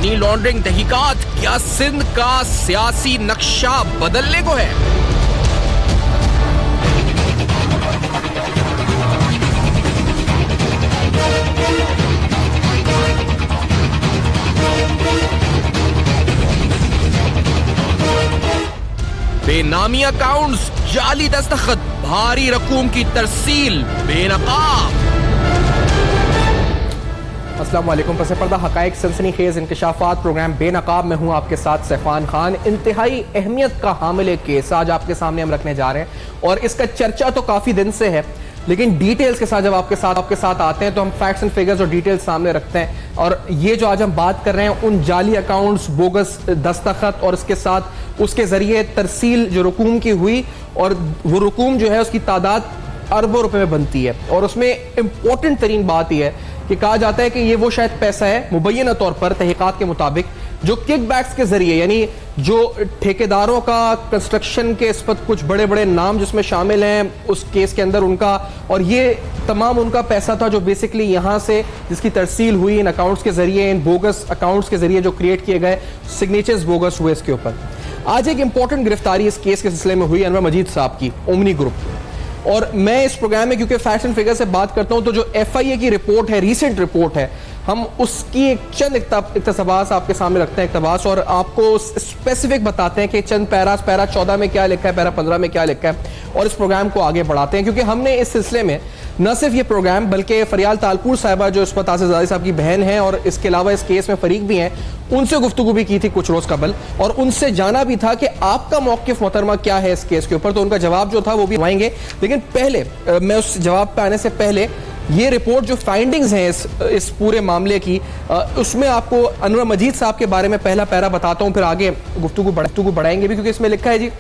Money laundering तहकीकात क्या सिंध का सियासी नक्शा बदलने को है? बेनामी अकाउंट्स, जाली दस्तखत, भारी रकूम की तरसील, बेनकाब। अस्सलाम वालेकुम। पसे पर्दा हकाइक सनसनीखेज इंकशाफात प्रोग्राम बेनकाब में हूँ आपके साथ सैफान खान। इंतहाई अहमियत का हामिल केस आज आपके सामने हम रखने जा रहे हैं और इसका चर्चा तो काफी दिन से है, लेकिन डिटेल्स के साथ जब आपके साथ आते हैं तो हम फैक्ट्स एंड फिगर्स और डिटेल्स सामने रखते हैं। और ये जो आज हम बात कर रहे हैं उन जाली अकाउंट्स, बोगस दस्तखत और इसके साथ उसके जरिए तरसील जो रकूम की हुई, और वो रकूम जो है उसकी तादाद अरबों रुपए में बनती है। और उसमें इंपॉर्टेंट तरीन बात यह है कि कहा जाता है कि ये वो शायद पैसा है मुबैना तौर पर तहकीकात के मुताबिक जो किकबैक्स के जरिए, यानी जो ठेकेदारों का कंस्ट्रक्शन के इस वक्त कुछ बड़े बड़े नाम जिसमें शामिल हैं उस केस के अंदर उनका, और ये तमाम उनका पैसा था जो बेसिकली यहां से जिसकी तरसील हुई इन अकाउंट्स के जरिए, इन बोगस अकाउंट्स के जरिए जो क्रिएट किए गए, सिग्नेचर्स बोगस हुए इसके ऊपर। आज एक इंपॉर्टेंट गिरफ्तारी इस केस के सिलसिले में हुई अनवर मजीद साहब की, ओमनी ग्रुप। और मैं इस प्रोग्राम में क्योंकि फैक्ट्स एंड फिगर से बात करता हूं तो जो FIA की रिपोर्ट है, रीसेंट रिपोर्ट है, हम उसकी एक चंद इक्तबास आपके सामने रखते हैं, इक्तबास, और आपको स्पेसिफिक बताते हैं कि चंद पैरा 14 में क्या लिखा है, पैरा 15 में क्या लिखा है, और इस प्रोग्राम को आगे बढ़ाते हैं। क्योंकि हमने इस सिलसिले में न सिर्फ ये प्रोग्राम बल्कि फरियाल तालपुर साहिबा जो इस वक्त आसिफ ज़रदारी साहब की बहन है और इसके अलावा इस केस में फरीक भी हैं, उनसे गुफ्तगू भी की थी कुछ रोज कबल, और उनसे जाना भी था कि आपका मौक़िफ़ मोहतरमा क्या है इस केस के ऊपर। तो उनका जवाब जो था वो भी आएंगे, लेकिन पहले मैं उस जवाब पे आने से पहले ये रिपोर्ट जो फाइंडिंग्स हैं इस पूरे मामले की, उसमें आपको अनवर मजीद साहब के बारे में पहला पैरा बताता हूं, फिर आगे गुफ्तगू बढ़ाएंगे भी, क्योंकि इसमें लिखा है जी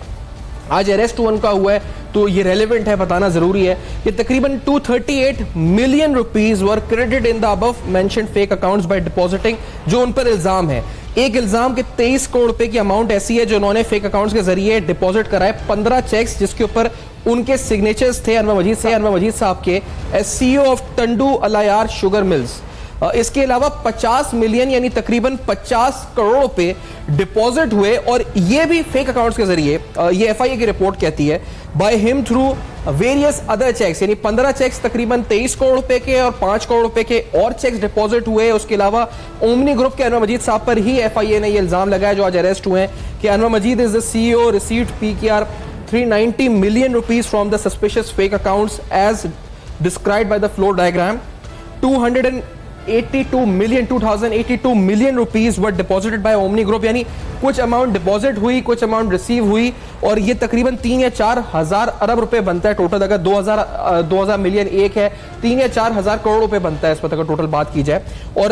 आज अरेस्ट उनका हुआ है तो ये रेलेवेंट है, बताना जरूरी है कि तकरीबन 238 million rupees were credit in the above mentioned fake accounts by depositing, जो उन पर इल्जाम है। एक इल्जाम के 23 करोड़ रुपए की अमाउंट ऐसी है जो उन्होंने फेक अकाउंट्स के जरिए डिपॉजिट कराए, 15 चेक्स जिसके ऊपर उनके सिग्नेचर्स थे अनवर मजीद साहब के as CEO of Tando Allahyar sugar mills. इसके अलावा 50 मिलियन यानी तकरीबन 50 करोड़ रुपए डिपॉजिट हुए, और ये भी फेक अकाउंट्स के जरिए, ये FIA की रिपोर्ट कहती है, by him through various other checks, यानी 15 चेक्स तकरीबन 23 करोड़ रुपए के और 5 करोड़ रुपए के और चेक्स डिपॉजिट हुए। उसके अलावा ओमनी ग्रुप के अनवर मजीद साहब पर ही FIA ने ये इल्जाम लगाया जो आज अरेस्ट हुए हैं कि Anwar Majeed is the CEO, received PKR 390 million rupees from the suspicious fake accounts as described by the flow diagram. 2082 million rupees were deposited by Omni Group, यानी कुछ अमाउंट डिपॉजिट हुई, कुछ अमाउंट रिसीव हुई, और ये तकरीबन 3 या 4 हजार अरब रुपए बनता है टोटल। अगर 2000 मिलियन एक है, 3 या 4 हजार करोड़ रुपए बनता है इस पर अगर टोटल बात की जाए। और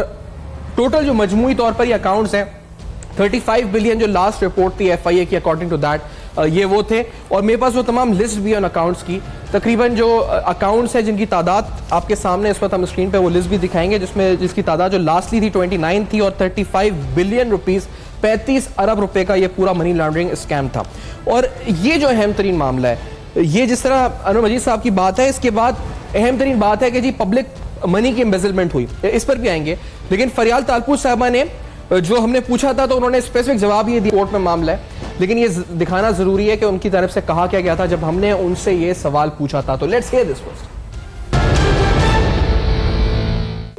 टोटल जो मजमूई तौर पर ये अकाउंट्स हैं 35 बिलियन, जो लास्ट रिपोर्ट थी FIA की अकॉर्डिंग टू दैट, ये वो थे। और मेरे पास वो तमाम लिस्ट भी है उन अकाउंट्स की। तकरीबन जो अकाउंट्स हैं जिनकी तादाद आपके सामने इस वक्त हम स्क्रीन पे वो लिस्ट भी दिखाएंगे, जिसकी तादाद जो लास्टली थी 29 थी, और 35 बिलियन रुपीस, 35 अरब रुपए का ये पूरा मनी लॉन्ड्रिंग स्कैम था। और ये जो अहम तरीन मामला है, ये जिस तरह अनवर मजीद साहब की बात है, इसके बाद अहम तरीन बात है कि जी पब्लिक मनी की एम्बेजलमेंट हुई, इस पर भी आएंगे। लेकिन फरियाल तालपुर साहबा ने जो हमने पूछा था तो उन्होंने स्पेसिफिक जवाब ये दिया, कोर्ट में मामला है, लेकिन ये दिखाना जरूरी है कि उनकी तरफ से कहा क्या गया था जब हमने उनसे ये सवाल पूछा था। तो लेट्स हियर दिस फर्स्ट।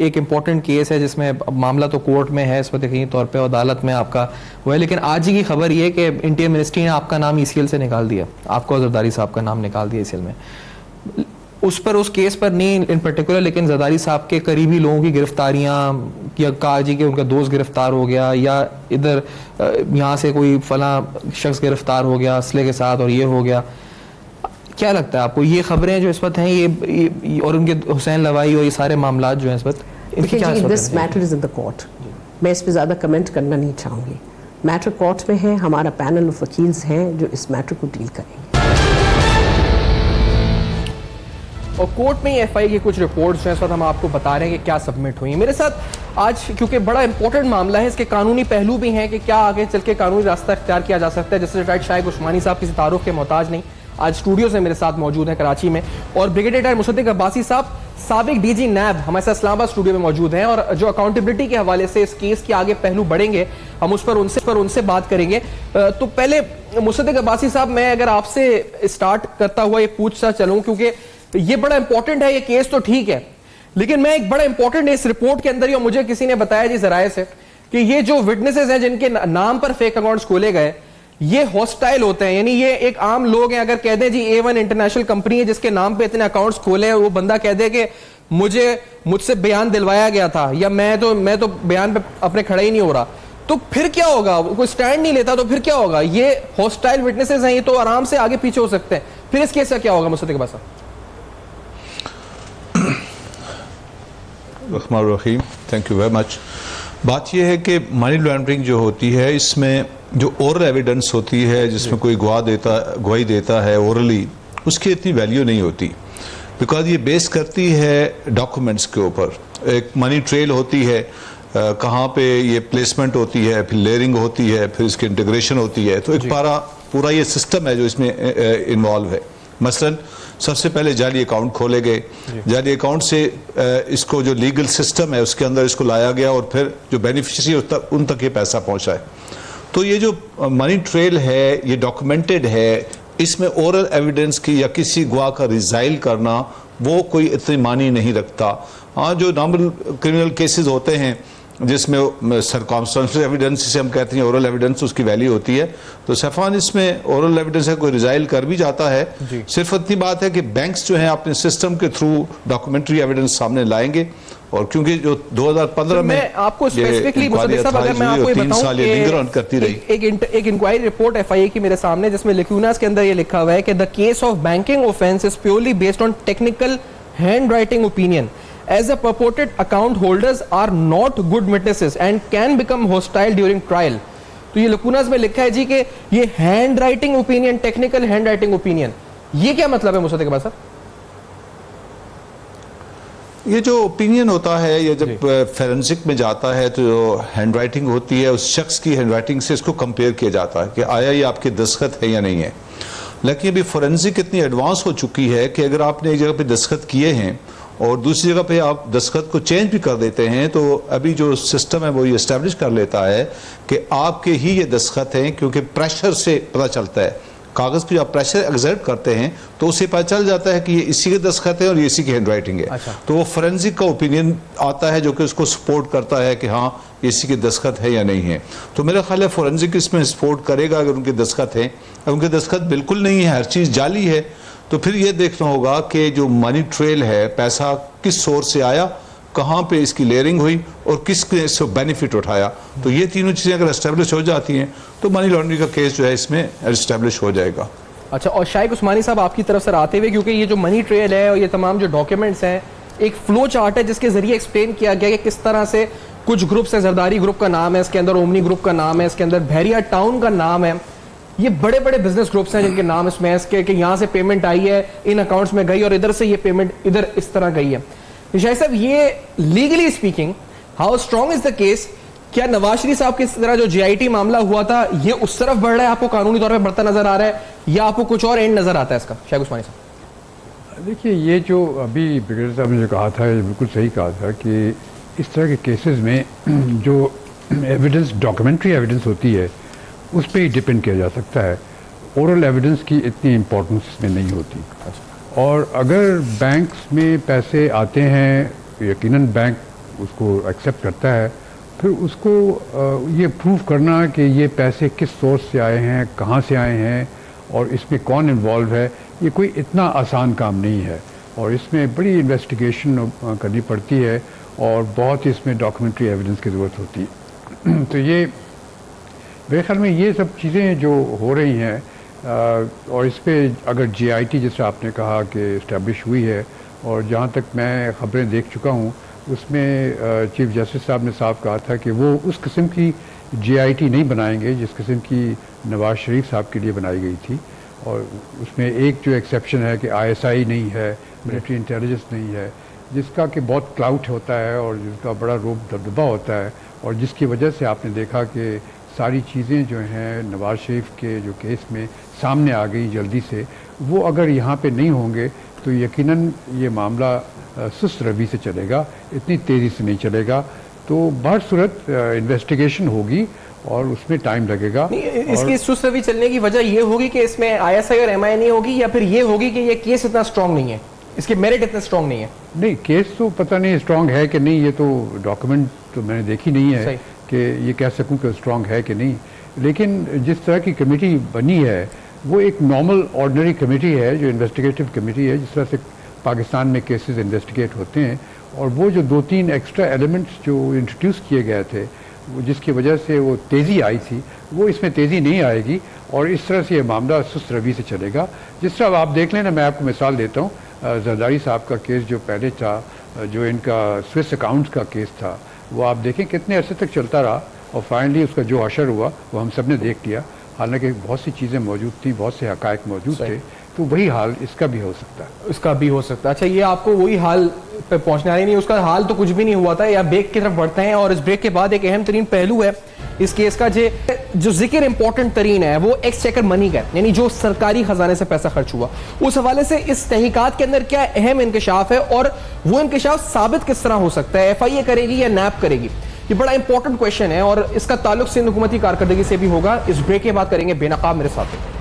एक इंपॉर्टेंट केस है जिसमें मामला तो कोर्ट में है इस वक्त, यकीनी तौर पे अदालत में आपका वो है, लेकिन आज ही की खबर ये है कि इंडियन मिनिस्ट्री ने आपका नाम ECL से निकाल दिया, आपको जरदारी साहब का नाम निकाल दिया ECL में। उस केस पर नहीं इन पर्टिकुलर, लेकिन जरदारी साहब के करीबी लोगों की गिरफ्तारियां, या कहा जी कि उनका दोस्त गिरफ्तार हो गया, या इधर यहाँ से कोई फला शख्स गिरफ्तार हो गया असले के साथ और ये हो गया, क्या लगता है आपको ये खबरें जो इस वक्त हैं ये और उनके हुसैन लवाई और ये सारे मामला जो हैं इस वक्त, this matter is in the court, मैं इस पर ज़्यादा कमेंट करना नहीं चाहूँगी। मैटर कोर्ट में है, हमारा पैनल ऑफ वकील्स हैं जो इस मैटर को डील करेंगे। और कोर्ट में FIA की कुछ रिपोर्ट्स जो हैं हम आपको बता रहे हैं कि क्या सबमिट हुई। मेरे साथ आज क्योंकि बड़ा इंपॉर्टेंट मामला है, इसके कानूनी पहलू भी हैं कि क्या आगे चल के कानूनी रास्ता इख्तियार किया जा सकता है। जैसे रिटायर्ड शाइक उस्मानी साहब किसी तारुफ के मोहताज नहीं, आज स्टूडियो से मेरे साथ मौजूद हैं कराची में, और ब्रिगेडियर मुसद्दिक अब्बासी साहब साबिक डीजी नैब हमारे साथ इस्लामाबाद स्टूडियो में मौजूद हैं और जो अकाउंटेबिलिटी के हवाले से इस केस के आगे पहलू बढ़ेंगे, हम उस पर उनसे बात करेंगे। तो पहले मुसद्दिक अब्बासी साहब, मैं अगर आपसे स्टार्ट करता हुआ ये पूछता चलूं, क्योंकि ये बड़ा इंपॉर्टेंट है, ये केस तो ठीक है, लेकिन मैं एक बड़ा इंपॉर्टेंट इस रिपोर्ट के अंदर, मुझे किसी ने बताया जी जराए से, कि ये जो विटनेसेस हैं जिनके नाम पर फेक अकाउंट्स खोले गए, ये हॉस्टाइल होते हैं, यानी ये एक आम लोग हैं। अगर कह दें जी A1 इंटरनेशनल कंपनी है जिसके नाम पे इतने अकाउंट्स खोले हैं, वो बंदा कह दे कि मुझसे बयान दिलवाया गया था, या मैं तो बयान पे अपने खड़ा ही नहीं हो रहा, तो फिर क्या होगा? कोई स्टैंड नहीं लेता तो फिर क्या होगा? ये हॉस्टाइल विटनेसेस हैं, ये तो आराम से आगे पीछे हो सकते हैं। फिर इस केस का क्या होगा मुसद्दिक अब्बासी साहब? रहमान रहीम, थैंक यू वेरी मच। बात यह है कि मनी लॉन्ड्रिंग जो होती है, इसमें जो ओरल एविडेंस होती है, जिसमें कोई गवाही देता है ओरली, उसकी इतनी वैल्यू नहीं होती, बिकॉज ये बेस करती है डॉक्यूमेंट्स के ऊपर। एक मनी ट्रेल होती है, कहाँ पे ये प्लेसमेंट होती है, फिर लेयरिंग होती है, फिर इसकी इंटीग्रेशन होती है, तो एक पूरा ये सिस्टम है जो इसमें इन्वॉल्व है। मसलन सबसे पहले जाली अकाउंट खोले गए, जाली अकाउंट से इसको जो लीगल सिस्टम है उसके अंदर इसको लाया गया और फिर जो बेनिफिशियरी उन तक ये पैसा पहुंचा है। तो ये जो मनी ट्रेल है ये डॉक्यूमेंटेड है, इसमें ओरल एविडेंस की या किसी गवाह का रिजाइल करना वो कोई इतनी मानी नहीं रखता। हाँ, जो नॉर्मल क्रिमिनल केसेस होते हैं जिसमें सर्कमस्टेंशियल एविडेंस जिसे हम कहते हैं, ओरल एविडेंस, उसकी वैल्यू होती है, तो सैफान इसमें ओरल एविडेंस है, कोई रिजाइल कर भी जाता है। सिर्फ इतनी बात है कि बैंक्स जो हैं अपने सिस्टम के थ्रू डॉक्यूमेंट्री एविडेंस सामने लाएंगे, और क्योंकि जो 2015 में आपको स्पेसिफिकली मुसद्दिक साहब, अगर मैं आपको बताऊं, एक इंक्वायरी रिपोर्ट FIA की मेरे सामने, जिसमें लिक्यूनास के अंदर ये लिखा हुआ है कि the case of banking offence is purely based on technical hand writing opinion, as the purported account holders are not good witnesses and can become hostile during trial। तो ये लकुनास में लिखा है जी कि ये hand writing opinion, technical hand writing opinion, ये क्या मतलब है मुसद्दिक अब्बासी साहब? ये जो ओपिनियन होता है, ये जब फोरेंसिक में जाता है तो जो हैंड राइटिंग होती है उस शख्स की हैंड राइटिंग से इसको कंपेयर किया जाता है कि आया ये आपके दस्तखत है या नहीं है। लेकिन अभी फोरेंसिक इतनी एडवांस हो चुकी है कि अगर आपने एक जगह पे दस्तखत किए हैं और दूसरी जगह पे आप दस्तखत को चेंज भी कर देते हैं, तो अभी जो सिस्टम है वो ये एस्टैब्लिश कर लेता है कि आपके ही ये दस्तखत हैं, क्योंकि प्रेशर से पता चलता है, कागज़ पे आप प्रेशर एग्जर्ट करते हैं तो उसे पता चल जाता है कि ये इसी के दस्तखत है और ये इसी की हैंड राइटिंग है। अच्छा। तो वो फोरेंसिक का ओपिनियन आता है जो कि उसको सपोर्ट करता है कि हाँ इसी के दस्तखत है या नहीं है। तो मेरा ख्याल है फोरेंसिक इसमें सपोर्ट करेगा अगर उनके दस्तखत हैं। अगर उनके दस्तखत बिल्कुल नहीं है, हर चीज़ जाली है, तो फिर ये देखना होगा कि जो मनी ट्रेल है, पैसा किस सोर्स से आया, कहाँ पे इसकी लेयरिंग हुई और किसने इससे बेनिफिट उठाया। तो ये तीनों चीज़ें अगर एस्टेब्लिश हो जाती हैं तो मनी लॉन्ड्रिंग का केस जो है इसमें एस्टेब्लिश हो जाएगा। अच्छा, और शाइक उस्मानी साहब आपकी तरफ से आते हुए, क्योंकि ये जो मनी ट्रेल है और ये तमाम जो डॉक्यूमेंट्स हैं, एक फ्लो चार्ट है जिसके जरिए एक्सप्लेन किया गया कि किस तरह से कुछ ग्रुप्स है, जरदारी ग्रुप का नाम है, इसके अंदर ओमनी ग्रुप का नाम है, इसके अंदर बहरिया टाउन का नाम है, ये बड़े बड़े बिजनेस ग्रुप्स हैं जिनके नाम इसमें इसके कि यहाँ से पेमेंट आई है, इन अकाउंट्स में गई और इधर से ये पेमेंट इधर इस तरह गई है। शाहिद साहब, ये legally speaking how strong is the case? क्या नवाज शरीफ साहब की तरह जो GIT मामला हुआ था ये उस तरफ बढ़ रहा है, आपको कानूनी तौर पर बढ़ता नजर आ रहा है, या आपको कुछ और एंड नजर आता है इसका? शाइक उस्मानी साहब देखिए, ये जो अभी ब्रिगेडियर साहब ने जो कहा था ये बिल्कुल सही कहा था कि इस तरह के केसेस में जो एविडेंस, डॉक्यूमेंट्री एविडेंस होती है उस पर ही डिपेंड किया जा सकता है। ओरल एविडेंस की इतनी इम्पोर्टेंस इसमें नहीं होती। और अगर बैंक्स में पैसे आते हैं, यकीनन बैंक उसको एक्सेप्ट करता है, फिर उसको ये प्रूव करना कि ये पैसे किस सोर्स से आए हैं, कहाँ से आए हैं और इसमें कौन इन्वॉल्व है, ये कोई इतना आसान काम नहीं है और इसमें बड़ी इन्वेस्टिगेशन करनी पड़ती है और बहुत ही इसमें डॉक्यूमेंट्री एविडेंस की ज़रूरत होती है। तो ये मेरे ख्याल में ये सब चीज़ें जो हो रही हैं और इस पर अगर GIT जैसे आपने कहा कि इस्टेब्लिश हुई है, और जहाँ तक मैं ख़बरें देख चुका हूँ उसमें चीफ जस्टिस साहब ने साफ कहा था कि वो उस किस्म की GIT नहीं बनाएंगे जिस किस्म की नवाज शरीफ साहब के लिए बनाई गई थी। और उसमें एक जो एक्सेप्शन है कि ISI नहीं है, मिलिट्री इंटेलिजेंस नहीं है, जिसका कि बहुत क्लाउट होता है और जिसका बड़ा रूप दबदबा होता है, और जिसकी वजह से आपने देखा कि सारी चीज़ें जो हैं नवाज शरीफ के जो केस में सामने आ गई जल्दी से, वो अगर यहाँ पे नहीं होंगे तो यकीनन ये मामला सुस्त रवि से चलेगा, इतनी तेज़ी से नहीं चलेगा। तो बहुत सूरत इन्वेस्टिगेशन होगी और उसमें टाइम लगेगा। इसकी सुस्त रवि चलने की वजह ये होगी कि इसमें ISI और MI नहीं होगी, या फिर ये होगी कि ये केस इतना स्ट्रांग नहीं है, इसके मेरिट इतने स्ट्रांग नहीं है? नहीं, केस तो पता नहीं स्ट्रांग है कि नहीं, ये तो डॉक्यूमेंट तो मैंने देखी नहीं है कि ये कह सकूं कि स्ट्रांग है कि नहीं। लेकिन जिस तरह की कमेटी बनी है वो एक नॉर्मल ऑर्डिनरी कमेटी है, जो इन्वेस्टिगेटिव कमेटी है, जिस तरह से पाकिस्तान में केसेस इन्वेस्टिगेट होते हैं। और वो जो 2-3 एक्स्ट्रा एलिमेंट्स जो इंट्रोड्यूस किए गए थे, वो जिसकी वजह से वो तेज़ी आई थी, वो इसमें तेज़ी नहीं आएगी और इस तरह से ये मामला सुस्त रवि से चलेगा। जिस तरह आप देख लें ना, मैं आपको मिसाल देता हूँ, जरदारी साहब का केस जो पहले था, जो इनका स्विस अकाउंट्स का केस था, वो आप देखें कितने अरसे तक चलता रहा और फाइनली उसका जो अशर हुआ वो हम सब ने देख लिया। हालांकि बहुत सी चीज़ें मौजूद थी, बहुत से हकायक मौजूद थे, तो वही हाल इसका भी हो सकता है। इसका भी हो सकता है। अच्छा, ये आपको वही हाल पे पहुंचने वाली नहीं, उसका हाल तो कुछ भी नहीं हुआ था। या ब्रेक की तरफ बढ़ते हैं और इस ब्रेक के बाद एक अहम तरीन पहलू है इस केस का, जो जिक्र इंपॉर्टेंट तरीन है वो एक्सचेकर मनी का, यानी जो सरकारी खजाने से पैसा खर्च हुआ। उस हवाले से इस तहकीकात के अंदर क्या अहम इंकशाफ है और वो इंकशाफ साबित किस तरह हो सकता है? FIA करेगी या NAP करेगी? ये बड़ा इंपॉर्टेंट क्वेश्चन है और इसका ताल्लुक सिंध हुकूमती कारकर्दगी से भी होगा। इस ब्रेक के बाद करेंगे बेनकाब, मेरे साथ।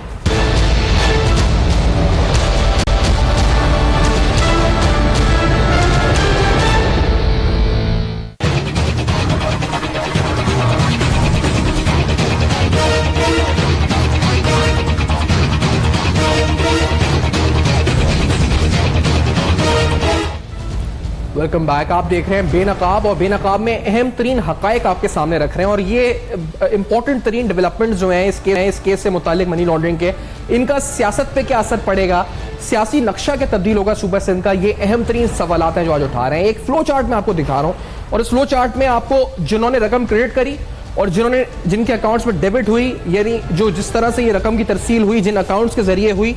Welcome back. आप देख रहे हैं बेनकाब और बेनकाब में अहम तरीन हकायक आपके सामने रख रहे हैं और ये इंपॉर्टेंट तरीन डेवलपमेंट जो हैं इस केस से मुतालिक मनी लॉन्ड्रिंग के, इनका सियासत पे क्या असर पड़ेगा, सियासी नक्शा क्या तब्दील होगा सूबा सिंध का, ये अहम तरीन सवालात हैं जो आज उठा रहे हैं। एक फ्लो चार्ट में आपको दिखा रहा हूँ और इस फ्लो चार्ट में आपको जिन्होंने रकम क्रेडिट करी और जिनके अकाउंट्स में डेबिट हुई, यानी जो जिस तरह से ये रकम की तरसील हुई, जिन अकाउंट्स के जरिए हुई,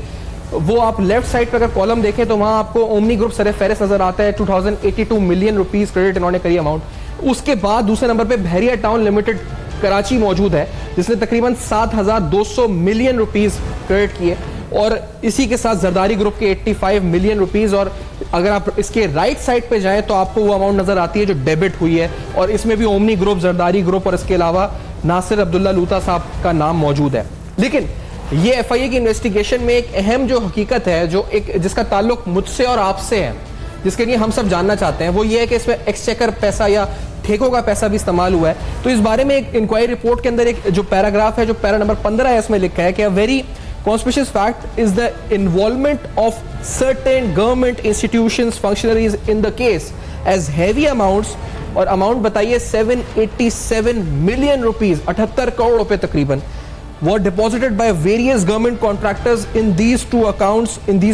वो आप लेफ्ट साइड पर अगर कॉलम देखें तो वहां आपको ओमनी ग्रुप सर फहरिस्त नजर आता है। 2082 मिलियन रुपीस क्रेडिट इन्होंने करी अमाउंट। उसके बाद दूसरे नंबर पे बहरिया टाउन लिमिटेड कराची मौजूद है जिसने तकरीबन 7200 मिलियन रुपीस क्रेडिट किए और इसी के साथ जरदारी ग्रुप के 85 मिलियन रुपीस। और अगर आप इसके राइट साइड पे जाएं तो आपको वो अमाउंट नजर आती है जो डेबिट हुई है और इसमें भी ओमनी ग्रुप, जरदारी ग्रुप और इसके अलावा नासिर अब्दुल्ला लूता साहब का नाम मौजूद है। लेकिन ये FIA की इन्वेस्टिगेशन में एक अहम जो हकीकत है, जो एक जिसका ताल्लुक मुझसे और आपसे है, जिसके लिए हम सब जानना चाहते हैं, वो ये है कि इसमें एक्सचेकर पैसा या ठेकों का पैसा भी इस्तेमाल हुआ है। तो इस बारे में एक इंक्वायरी रिपोर्ट के अंदर एक जो पैराग्राफ है, जो पैरा नंबर 15 है, इसमें लिखा है कि very conspicuous fact is the involvement of certain government institutions functionaries in the case as heavy amounts, और अमाउंट बताइए 787 मिलियन रुपीज, 78 करोड़ रुपए तकरीबन, were deposited by various government contractors in these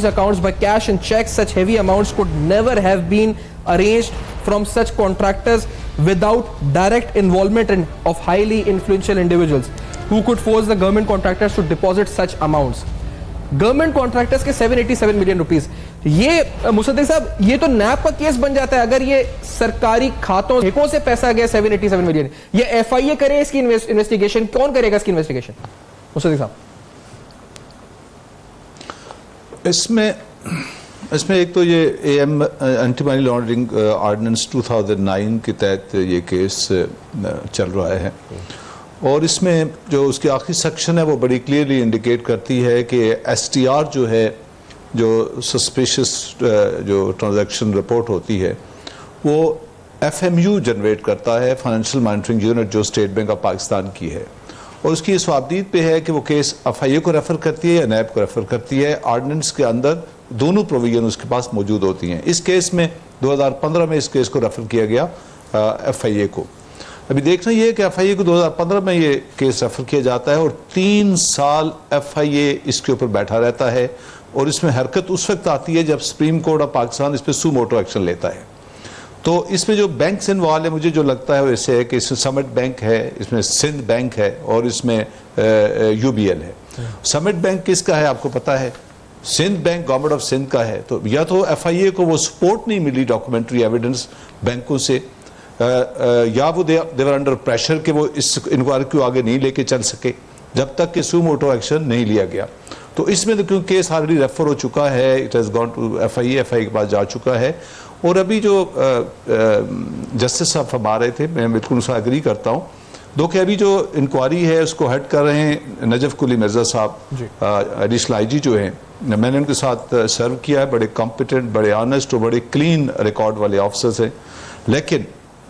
accounts by cash and checks. Such heavy amounts could never have been arranged from such contractors without direct involvement of highly influential individuals who could force the government contractors to deposit such amounts. Government contractors के 787 million rupees, ये मुसद्दिक साहब, ये तो NAP का case बन जाता है अगर ये सरकारी खातों ठेकों से पैसा गया 787 मिलियन। ये FIA करे इसकी इन्वेस्टिगेशन, कौन करेगा इसकी इन्वेस्टिगेशन मुसद्दिक साहब? इसमें एक तो ये AM anti money laundering ordinance 2009 के तहत ये केस चल रहा है और इसमें जो उसकी आखिरी सेक्शन है वो बड़ी क्लियरली इंडिकेट करती है कि STR जो है, जो सस्पिशियस जो ट्रांजैक्शन रिपोर्ट होती है, वो FMU जनरेट करता है, फाइनेंशियल मॉनिटरिंग यूनिट, जो स्टेट बैंक ऑफ पाकिस्तान की है, और उसकी इस वाबदीद पे है कि वो केस FIA को रेफर करती है या NAP को रेफर करती है। ऑर्डिनेंस के अंदर दोनों प्रोविजन उसके पास मौजूद होती हैं। इस केस में 2015 में इस केस को रेफर किया गया FIA को। अभी देखना ये है कि FIA को 2015 में ये केस रेफर किया जाता है और 3 साल FIA इसके ऊपर बैठा रहता है और इसमें हरकत उस वक्त आती है जब सुप्रीम कोर्ट ऑफ पाकिस्तान इस पर सू मोटो एक्शन लेता है। तो इसमें जो बैंक्स इन्वॉल्व है, मुझे जो लगता है वैसे है कि इसमें समिट बैंक है, इसमें सिंध बैंक है और इसमें UBL है। समिट बैंक किसका है आपको पता है? Sindh bank government of Sindh का है। तो या तो FIA को वो सपोर्ट नहीं मिली डॉक्यूमेंट्री एविडेंस बैंकों से, या वो देवर अंडर प्रेशर कि वो इस इंक्वायरी को आगे नहीं लेके चल सके जब तक कि सू मोटो एक्शन नहीं लिया गया। तो इसमें तो क्योंकि केस ऑलरेडी रेफर हो चुका है, it has gone to FIA के पास जा चुका है। और अभी जो जस्टिस साहब फरमा रहे थे, मैं बिल्कुल उससे एग्री करता हूँ। दो कि अभी जो इंक्वायरी है उसको हेड कर रहे हैं नजफ कुली मिर्ज़ा साहब, एडिशनल आईजी जो हैं, मैंने उनके साथ सर्व किया है। बड़े कॉम्पिटेंट, बड़े ऑनेस्ट और बड़े क्लीन रिकॉर्ड वाले ऑफिसर्स हैं। लेकिन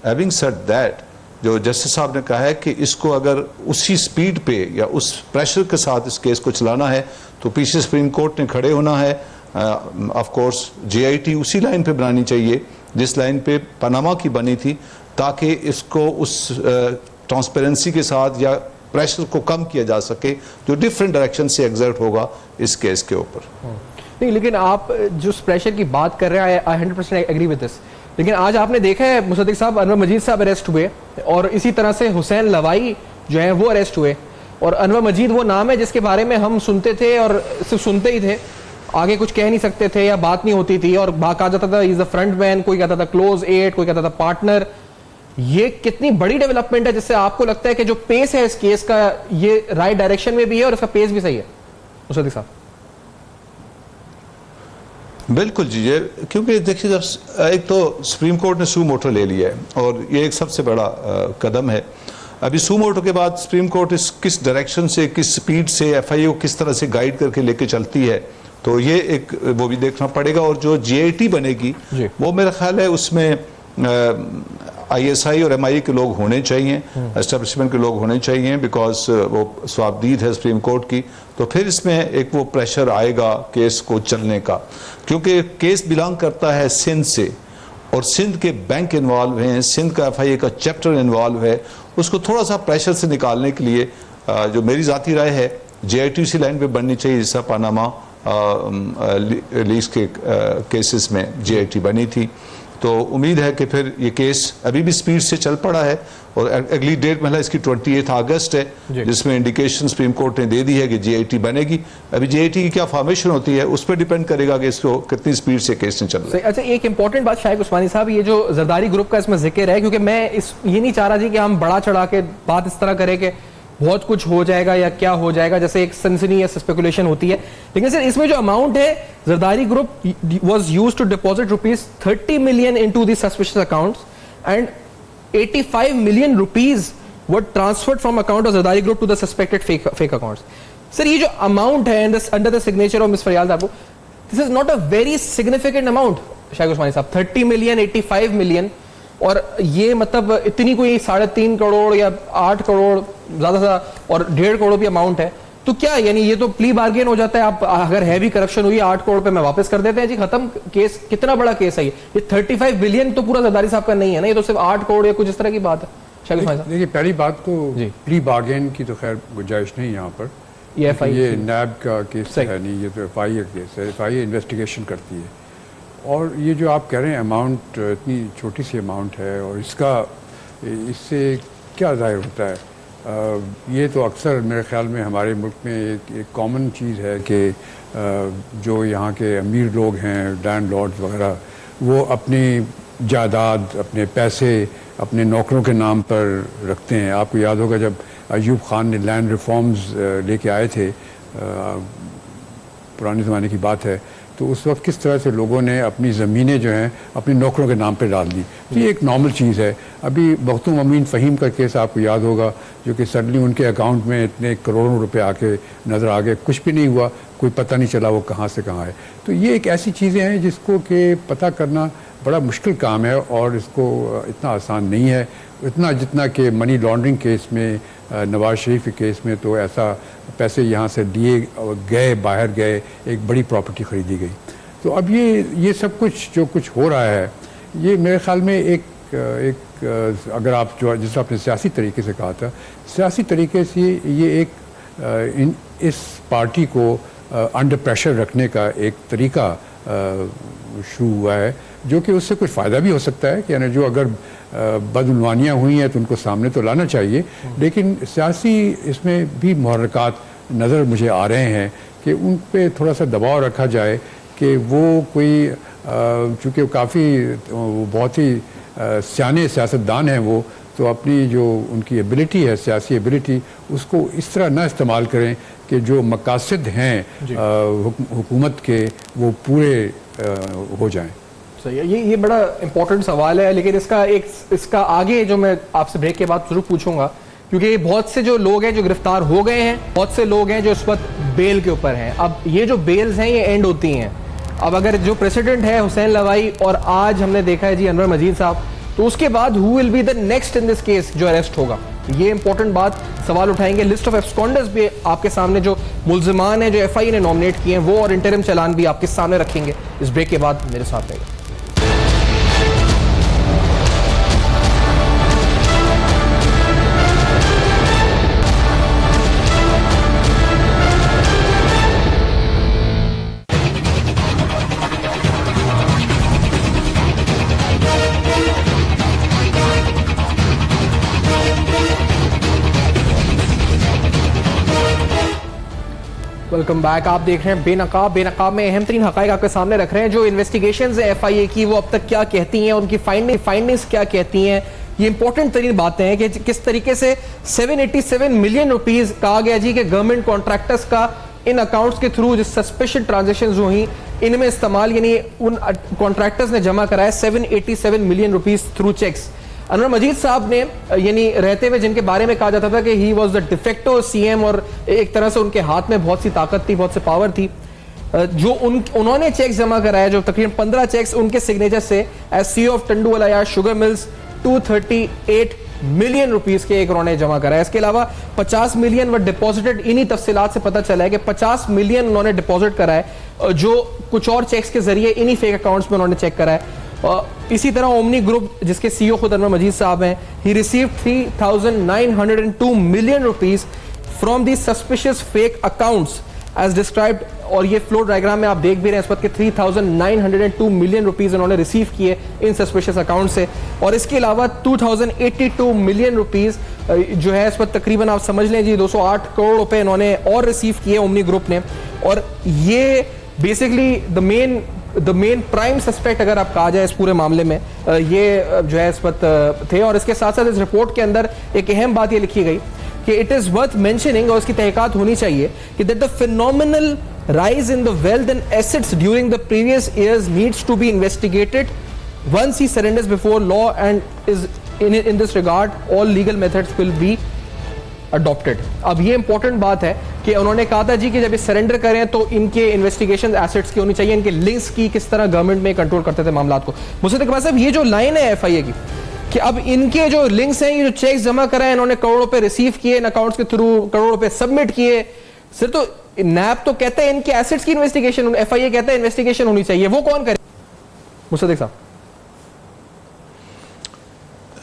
हैविंग सेड दैट, जो जस्टिस साहब ने कहा है कि इसको अगर उसी स्पीड पे या उस प्रेशर के साथ इस केस को चलाना है तो पीछे सुप्रीम कोर्ट ने खड़े होना है। ऑफ कोर्स JIT उसी लाइन पे बनानी चाहिए जिस लाइन पे पनामा की बनी थी, ताकि इसको उस ट्रांसपेरेंसी के साथ या प्रेशर को कम किया जा सके जो डिफरेंट डायरेक्शन से एग्जर्ट होगा इस केस के ऊपर। नहीं, लेकिन आप जिस प्रेशर की बात कर रहे हैं, आई 100% एग्री विद दिस। लेकिन आज आपने देखा है मुसद्दिक साहब, अनवर मजीद साहब अरेस्ट हुए और इसी तरह से हुसैन लवाई जो है वो अरेस्ट हुए। और अनवर मजीद वो नाम है जिसके बारे में हम सुनते थे और सिर्फ सुनते ही थे, आगे कुछ कह नहीं सकते थे या बात नहीं होती थी, और कहा जाता था इज द फ्रंट मैन, कोई कहता था क्लोज एड, कोई कहता था पार्टनर। ये कितनी बड़ी डेवलपमेंट है जिससे आपको लगता है कि जो पेस है इस केस का ये राइट डायरेक्शन में भी है और इसका पेस भी सही है मुसद्दिक साहब? बिल्कुल जी, ये क्योंकि देखिए जब एक तो सुप्रीम कोर्ट ने सू मोटो ले लिया है और ये एक सबसे बड़ा कदम है। अभी सू मोटो के बाद सुप्रीम कोर्ट इस किस डायरेक्शन से, किस स्पीड से FIA को किस तरह से गाइड करके लेके चलती है, तो ये एक वो भी देखना पड़ेगा। और जो JIT बनेगी वो मेरा ख्याल है उसमें ISI और MI के लोग होने चाहिए, एस्टेब्लिशमेंट के लोग होने चाहिए, बिकॉज वो स्वाबदीद है सुप्रीम कोर्ट की। तो फिर इसमें एक वो प्रेशर आएगा केस को चलने का, क्योंकि केस बिलोंग करता है सिंध से और सिंध के बैंक इन्वॉल्व हैं, सिंध का FIA का चैप्टर इन्वॉल्व है। उसको थोड़ा सा प्रेशर से निकालने के लिए जो मेरी ज़ाती राय है, JIT उसी लाइन पे बननी चाहिए जैसा पनामा लीज के केसेस में JIT बनी थी। तो उम्मीद है कि फिर ये केस अभी भी स्पीड से चल पड़ा है और अगली डेट में इसकी 28 अगस्त है, जिसमें इंडिकेशन सुप्रीम कोर्ट ने दे दी है कि JIT बनेगी। अभी JIT की क्या फॉर्मेशन होती है उस पर डिपेंड करेगा कि इसको कितनी स्पीड से केस ने चल रहा है। अच्छा, एक इंपॉर्टेंट बात शाइक उस्मानी साहब, ये जो जरदारी ग्रुप का इसमें जिक्र है, क्योंकि मैं ये नहीं चाह रहा जी कि हम बड़ा चढ़ा के बात इस तरह करें कि बहुत कुछ हो जाएगा या क्या हो जाएगा, जैसे एक सनसनी या स्पेकुलेशन होती है। लेकिन सर इसमें जो अमाउंट है, Zardari group was used to deposit ₹30 million into the suspicious accounts and 85 million rupees were transferred from account of Zardari group to the suspected fake accounts. Sir ये जो अमाउंट है under the signature of miss Faryal साहब, this is not a very significant amount Shaikh Usmani साहब। 30 million, 85 million, और ये मतलब इतनी कोई 3.5 करोड़ या 8 करोड़ ज्यादा से और 1.5 करोड़ भी अमाउंट है, तो क्या यानी ये तो प्ली बार्गेन हो जाता है? आप अगर हैवी करप्शन हुई 8 करोड़ पे मैं वापस कर देते हैं जी, खत्म केस। कितना बड़ा केस है ये 35 बिलियन तो पूरा जरदारी साहब का नहीं है ना, ये तो सिर्फ 8 करोड़ या कुछ इस तरह की बात है। देखिए पहली बात तो प्ली बार्गेन की तो खैर गुंजाइश नहीं यहाँ पर, ये नैब का केस है नहीं, ये तो FIA केस है, FIA इन्वेस्टिगेशन करती है। और ये जो आप कह रहे हैं अमाउंट, इतनी छोटी सी अमाउंट है और इससे क्या ज़ाहिर होता है? ये तो अक्सर मेरे ख्याल में हमारे मुल्क में एक कॉमन चीज़ है कि जो यहाँ के अमीर लोग हैं, लैंडलॉर्ड्स वगैरह, वो अपनी जायदाद, अपने पैसे अपने नौकरों के नाम पर रखते हैं। आपको याद होगा जब अयूब खान ने लैंड रिफॉर्म्स लेके आए थे, पुराने ज़माने की बात है, तो उस वक्त किस तरह से लोगों ने अपनी ज़मीनें जो हैं अपने नौकरों के नाम पे डाल दी। तो ये एक नॉर्मल चीज़ है। अभी मखदूम अमीन फ़हीम का केस आपको याद होगा, जो कि सडनली उनके अकाउंट में इतने करोड़ों रुपए आके नज़र आ गए, कुछ भी नहीं हुआ, कोई पता नहीं चला वो कहाँ से कहाँ है। तो ये एक ऐसी चीज़ें हैं जिसको कि पता करना बड़ा मुश्किल काम है और इसको इतना आसान नहीं है, इतना जितना कि मनी लॉन्ड्रिंग केस में, नवाज शरीफ के केस में तो ऐसा पैसे यहाँ से दिए गए, बाहर गए, एक बड़ी प्रॉपर्टी ख़रीदी गई। तो अब ये सब कुछ जो कुछ हो रहा है, ये मेरे ख्याल में एक अगर आप जो जिस आपने सियासी तरीके से कहा था, सियासी तरीके से ये एक इस पार्टी को अंडर प्रेशर रखने का एक तरीका शुरू हुआ है, जो कि उससे कुछ फ़ायदा भी हो सकता है कि यानी जो अगर बदउनवानियाँ हुई हैं तो उनको सामने तो लाना चाहिए, लेकिन सियासी इसमें भी मुहर्रिकात नज़र मुझे आ रहे हैं कि उन पर थोड़ा सा दबाव रखा जाए कि वो कोई, चूँकि काफ़ी बहुत ही सियाने सियासतदान हैं वो, तो अपनी जो उनकी एबिलिटी है, सियासी एबिलिटी, उसको इस तरह ना इस्तेमाल करें कि जो मकासद हैं हुकूमत के वो पूरे हो जाएं। सही है, ये बड़ा इंपॉर्टेंट सवाल है, लेकिन इसका आगे जो मैं आपसे ब्रेक के बाद जरूर पूछूंगा, क्योंकि बहुत से जो लोग हैं जो गिरफ्तार हो गए हैं, बहुत से लोग हैं जो इस वक्त बेल के ऊपर हैं। अब ये जो बेल्स हैं ये एंड होती हैं। अब अगर जो प्रेसिडेंट है हुसैन लवाई और आज हमने देखा है जी अनवर मजीद साहब, तो उसके बाद who will be the next in this case जो अरेस्ट होगा, ये इंपॉर्टेंट बात सवाल उठाएंगे। लिस्ट ऑफ एब्सकॉन्डर्स भी आपके सामने, जो मुल्जिमान हैं जो एफआईए ने नॉमिनेट किए हैं, वो और इंटरिम चालान भी आपके सामने रखेंगे। इस ब्रेक के बाद मेरे साथ रहेगा। Welcome back. आप देख रहे हैं बेनकाब में अहम तरीन हकाइक आपके सामने रख रहे हैं। जो इन्वेस्टिगेशंस है एफआईए की वो अब तक क्या कहती हैं, उनकी फाइंडिंग्स क्या कहती हैं, ये इंपॉर्टेंट तरीन बातें हैं कि किस तरीके से 787 मिलियन रुपीस कहा गया जी कि गवर्नमेंट कॉन्ट्रैक्टर्स का इन अकाउंट्स के थ्रू जो सस्पिशन ट्रांजेक्शन हुई इनमें इस्तेमाल, यानी उन कॉन्ट्रैक्टर्स ने जमा कराया 787 million rupees through cheques. Anwar Majeed साहब ने यानी रहते हुए जिनके बारे में कहा जाता था कि he was the de facto CM और एक तरह से उनके हाथ में बहुत सी ताकत थी, बहुत सी पावर थी, जो उन्होंने चेक्स जमा कराया, जो तकरीबन 15 चेक्स उनके सिग्नेचर से as CEO of Tanduwala sugar mills 238 million rupees के एक उन्होंने जमा कराया। इसके अलावा 50 मिलियन व डिपॉजिटेड, इन्हीं तफसीलात से पता चला है कि 50 मिलियन उन्होंने डिपॉजिट कराए, जो कुछ और चेक्स के जरिए इन्हीं फेक अकाउंट्स में उन्होंने चेक कराया। इसी तरह ओमनी ग्रुप जिसके सीईओ खुद अनवर मजीद साहब हैं, he received 3902 million rupees from the suspicious fake accounts as described, और ये फ्लो डायग्राम में आप देख भी रहे हैं इस वक्त के 3902 मिलियन रुपीस उन्होंने रिसीव किए इन सस्पिशियस अकाउंट से। और इसके अलावा 2082 मिलियन रुपीस जो है इस वक्त तकरीबन आप समझ लें जी 208 करोड़ रुपए इन्होंने और रिसीव किए ओमनी ग्रुप ने। और ये basically the main prime suspect अगर आप कहा जाए इस पूरे मामले में, ये जो है इस वक्त थे। और इसके साथ साथ इस रिपोर्ट के अंदर एक अहम बात ये लिखी गई कि इट इज वर्थ मेंशनिंग, और इसकी तहकीकात होनी चाहिए, कि that the phenomenal rise in the wealth and assets during the previous years needs to be investigated once he surrenders before law, and is in this regard all legal methods will be adopted। अब ये important बात है कि उन्होंने कहा था जी कि जब ये सरेंडर करें तो इनके इन्वेस्टिगेशन एसेट्स की होनी चाहिए, इनके लिंक्स की, किस तरह गवर्नमेंट में कंट्रोल करते थे मामलात को। मुझसे इकबाल साहब, ये जो लाइन है एफआईए की कि अब इनके जो लिंक्स हैं, ये जो चेक्स जमा कराए इन्होंने, करोड़ों रुपए रिसीव किए इन अकाउंट्स के थ्रू, करोड़ों रुपए सबमिट किए, सिर्फ तो नैब तो कहते हैं इनके एसेट्स की इन्वेस्टिगेशन, एफआईए कहता है इन्वेस्टिगेशन होनी चाहिए, वो कौन करे? मुसद्दिक साहब,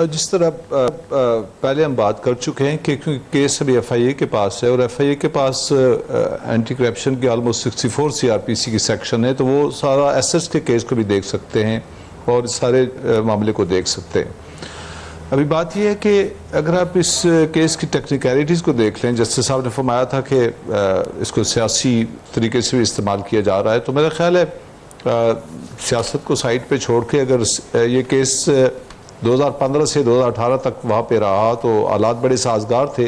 जिस तरह पहले हम बात कर चुके हैं कि क्योंकि केस अभी एफआईए के पास है और एफआईए के पास एंटी करप्शन की ऑलमोस्ट 64 सीआरपीसी की सेक्शन है, तो वो सारा एसेट्स के केस को भी देख सकते हैं और सारे मामले को देख सकते हैं। अभी बात यह है कि अगर आप इस केस की टेक्निकलिटीज़ को देख लें, जस्टिस साहब ने फरमाया था कि इसको सियासी तरीके से भी इस्तेमाल किया जा रहा है, तो मेरा ख्याल है सियासत को साइड पे छोड़ के अगर ये केस 2015 से 2018 तक वहाँ पे रहा तो हालात बड़े साजगार थे।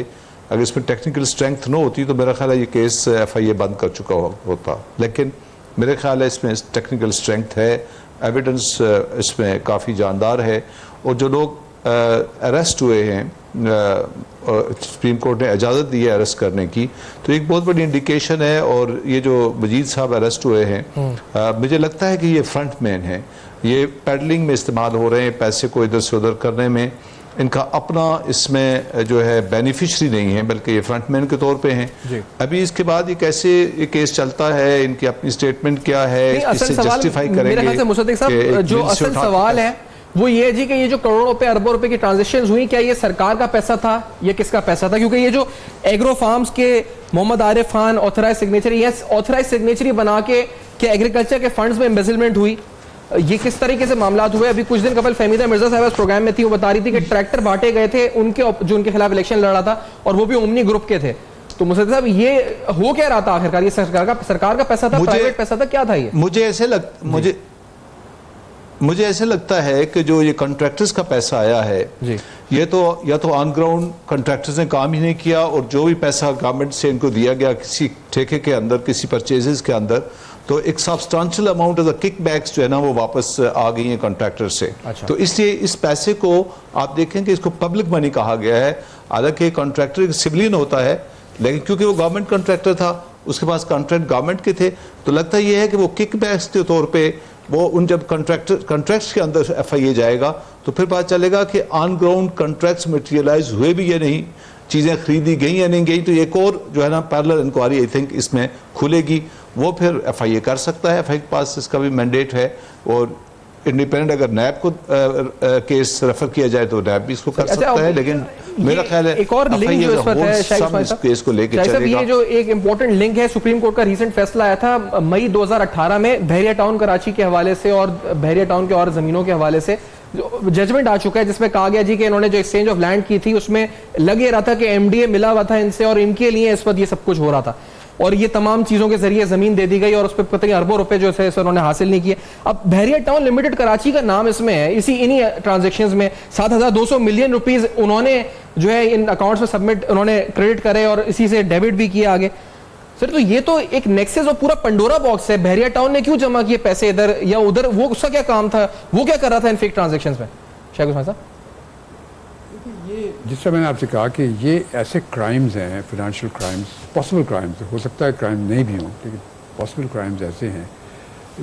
अगर इसमें टेक्निकल स्ट्रेंथ न होती तो मेरा ख्याल है ये केस एफआईए बंद कर चुका होता, लेकिन मेरे ख्याल है इसमें टेक्निकल स्ट्रेंथ है, एविडेंस इसमें काफ़ी जानदार है, और जो लोग अरेस्ट हुए हैं, सुप्रीम कोर्ट ने इजाज़त दी है अरेस्ट करने की, तो एक बहुत बड़ी इंडिकेशन है। और ये जो मजीद साहब अरेस्ट हुए हैं, मुझे लगता है कि ये फ्रंट मैन है, ये पैडलिंग में इस्तेमाल हो रहे हैं, पैसे को इधर से उधर करने में, इनका अपना इसमें जो है बेनिफिशरी नहीं है, बल्कि ये फ्रंटमैन के तौर पे हैं। अभी इसके बाद ये कैसे ये केस चलता है, इनकी अपनी स्टेटमेंट क्या है, इससे जस्टिफाई करेंगे। मुसद्दिक साहब, जो असल सवाल है वो ये जी कि ये जो करोड़ों रुपए अरबों रुपए की ट्रांजेक्शंस हुई, क्या ये सरकार का पैसा था, ये किसका पैसा था? क्योंकि ये जो एग्रो फार्म्स के Mohammad Arif Khan authorise signatory, yes authorise signatory बना के एग्रीकल्चर के फंड्स में एम्बेजलमेंट हुई, ये किस तरीके से मामलात हुए? अभी कुछ दिन कबल फहमीदा मिर्जा साहब इस प्रोग्राम में थी, वो बता रही थी कि ट्रैक्टर बांटे गए थे उनके जो उनके खिलाफ इलेक्शन लड़ रहा था, और वो भी ओमनी ग्रुप के थे। तो मुसद्दिक साहब, ये हो क्या रहा था आखिरकार? ये सरकार का पैसा था, प्राइवेट पैसा था, क्या था ये? मुझे ऐसे मुझे ऐसे लगता है कि जो ये कॉन्ट्रैक्टर्स का पैसा आया है जी। ये तो या तो ऑन ग्राउंड कॉन्ट्रैक्टर्स ने काम ही नहीं किया, और जो भी पैसा गवर्नमेंट से इनको दिया गया किसी ठेके के अंदर, किसी परचेजेस के अंदर, तो एक substantial amount of the kickbacks जो है ना वो वापस आ गई हैं कॉन्ट्रैक्टर से। अच्छा। तो इसलिए इस पैसे को आप देखें कि इसको पब्लिक मनी कहा गया है। हालांकि कॉन्ट्रैक्टर एक सिविलियन होता है, लेकिन क्योंकि वो गवर्नमेंट कॉन्ट्रैक्टर था, उसके पास कॉन्ट्रैक्ट गवर्नमेंट के थे, तो लगता ये है कि वो किकबैक्स के तौर पे वो उन जब कॉन्ट्रैक्ट्स के अंदर FIA जाएगा तो फिर पता चलेगा कि ऑन ग्राउंड कॉन्ट्रैक्ट्स मटेरियलाइज हुए भी या नहीं, चीज़ें खरीदी गई या नहीं गई। तो एक और जो है ना पैरेलल इंक्वायरी आई थिंक इसमें खुलेगी, वो फिर FIA कर सकता है। FIA के पास इसका भी मैंडेट है, और इंडिपेंडेंट अगर नैब को केस रेफर किया जाए तो नैब भी इसको कर सकता है। लेकिन मेरा ख्याल है एक और लिंक जो इस पर है शाहिद केस को लेकर चलेगा। ये जो एक इंपॉर्टेंट लिंक है, सुप्रीम कोर्ट का रीसेंट फैसला आया था मई 2018 में बहरिया टाउन कराची के हवाले से और बहरिया टाउन के और जमीनों के हवाले से जजमेंट आ चुका है, जिसमें कहा गया जी कि इन्होंने जो एक्सचेंज ऑफ लैंड की थी उसमें लगे रहा था कि MDA मिला हुआ था इनसे और इनके लिए इस वक्त ये सब कुछ हो रहा था, और ये तमाम चीजों के जरिए जमीन दे दी गई और उस पर पता नहीं अरबों रुपए जो है उन्होंने हासिल नहीं किए। अब बहरिया टाउन लिमिटेड कराची का नाम इसमें है, इन्हीं ट्रांजैक्शंस में 7,200 मिलियन रुपीस उन्होंने जो है इन अकाउंट्स में सबमिट उन्होंने क्रेडिट करे और इसी से डेबिट भी किया आगे। सर तो ये तो एक नेक्सस और पूरा पंडोरा बॉक्स है। बहरिया टाउन ने क्यों जमा किए पैसे इधर या उधर, वो उसका क्या काम था, वो क्या कर रहा था इन फेक ट्रांजैक्शंस में? शायद उस्मान साहब, जिस तरह मैंने आपसे कहा कि ये ऐसे क्राइम्स हैं, फाइनेंशियल क्राइम्स, पॉसिबल क्राइम्स, हो सकता है क्राइम नहीं भी हों, लेकिन पॉसिबल क्राइम्स ऐसे हैं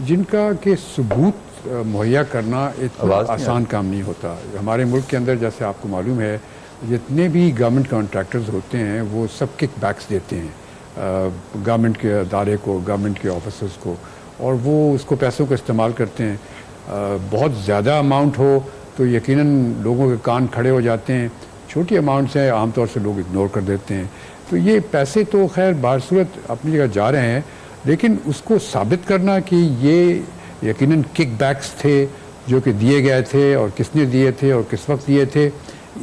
जिनका के सबूत मुहैया करना इतना आसान काम नहीं होता। हमारे मुल्क के अंदर जैसे आपको मालूम है जितने भी गवर्नमेंट कॉन्ट्रैक्टर्स होते हैं वो सब किक बैक्स देते हैं गवर्नमेंट के अदारे को, गवर्नमेंट के ऑफिसर्स को, और वो उसको पैसों का इस्तेमाल करते हैं। बहुत ज़्यादा अमाउंट हो तो यकीनन लोगों के कान खड़े हो जाते हैं, छोटी अमाउंट्स हैं आमतौर से लोग इग्नोर कर देते हैं। तो ये पैसे तो खैर बारसूरत अपनी जगह जा रहे हैं, लेकिन उसको साबित करना कि ये यकीनन किकबैक्स थे जो कि दिए गए थे और किसने दिए थे और किस वक्त दिए थे,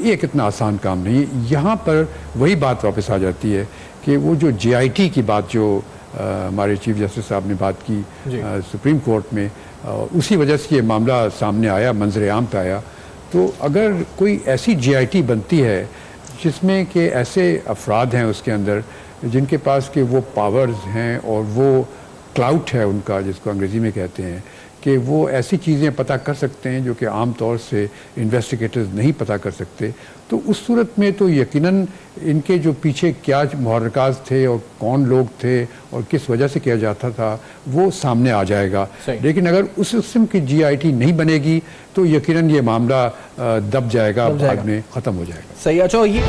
ये कितना आसान काम नहीं है। यहाँ पर वही बात वापस आ जाती है कि वो जो JIT की बात जो हमारे चीफ जस्टिस साहब ने बात की सुप्रीम कोर्ट में, उसी वजह से ये मामला सामने आया, मंजर आम पे आया। तो अगर कोई ऐसी JIT बनती है जिसमें कि ऐसे अफराद हैं उसके अंदर जिनके पास के वो पावर्स हैं और वो क्लाउट है उनका, जिसको अंग्रेज़ी में कहते हैं, कि वो ऐसी चीज़ें पता कर सकते हैं जो कि आम तौर से इन्वेस्टिगेटर्स नहीं पता कर सकते, तो उस सूरत में तो यकीनन इनके जो पीछे क्या मुहर्रकात थे और कौन लोग थे और किस वजह से किया जाता था वो सामने आ जाएगा। लेकिन अगर उस किस्म की JIT नहीं बनेगी तो यकीनन ये मामला दब जाएगा, बाद में ख़त्म हो जाएगा। सही। अच्छा, ये